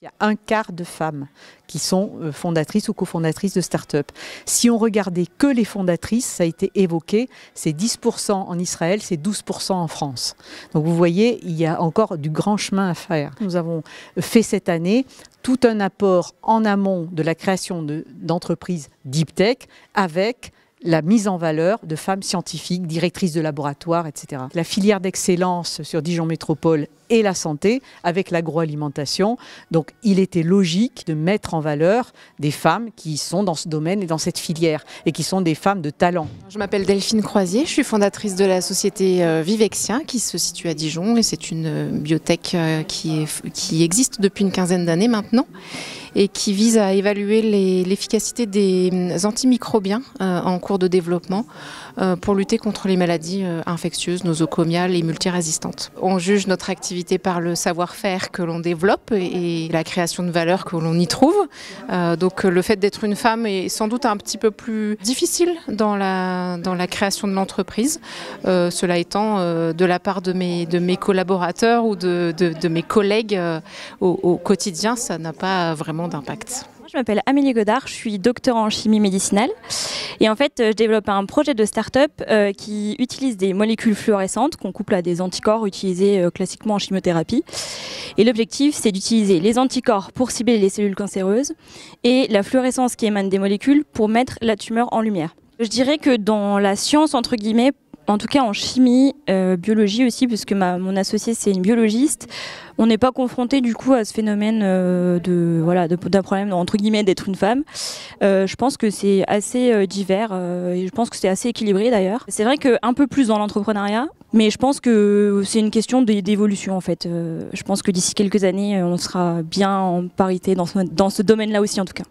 Il y a un quart de femmes qui sont fondatrices ou cofondatrices de start-up. Si on regardait que les fondatrices, ça a été évoqué, c'est 10% en Israël, c'est 12% en France. Donc vous voyez, il y a encore du grand chemin à faire. Nous avons fait cette année tout un apport en amont de la création d'entreprises deep tech avec la mise en valeur de femmes scientifiques, directrices de laboratoire, etc. La filière d'excellence sur Dijon Métropole et la santé avec l'agroalimentation. Donc il était logique de mettre en valeur des femmes qui sont dans ce domaine et dans cette filière et qui sont des femmes de talent. Je m'appelle Delphine Croisier, je suis fondatrice de la société Vivexia qui se situe à Dijon et c'est une biotech qui existe depuis une quinzaine d'années maintenant et qui vise à évaluer l'efficacité des antimicrobiens en cours de développement pour lutter contre les maladies infectieuses, nosocomiales et multirésistantes. On juge notre activité par le savoir-faire que l'on développe et la création de valeur que l'on y trouve. Donc le fait d'être une femme est sans doute un petit peu plus difficile dans la création de l'entreprise. Cela étant, de la part de mes collaborateurs ou de mes collègues au quotidien, ça n'a pas vraiment d'impact. Je m'appelle Amélie Godard, je suis docteur en chimie médicinale et en fait je développe un projet de start-up qui utilise des molécules fluorescentes qu'on couple à des anticorps utilisés classiquement en chimiothérapie. Et l'objectif c'est d'utiliser les anticorps pour cibler les cellules cancéreuses et la fluorescence qui émane des molécules pour mettre la tumeur en lumière. Je dirais que dans la science entre guillemets, en tout cas en chimie, biologie aussi, puisque mon associée c'est une biologiste, on n'est pas confronté du coup à ce phénomène d'un problème entre guillemets d'être une femme. Je pense que c'est assez divers et je pense que c'est assez équilibré d'ailleurs. C'est vrai qu'un peu plus dans l'entrepreneuriat, mais je pense que c'est une question d'évolution en fait. Je pense que d'ici quelques années, on sera bien en parité dans ce domaine-là aussi en tout cas.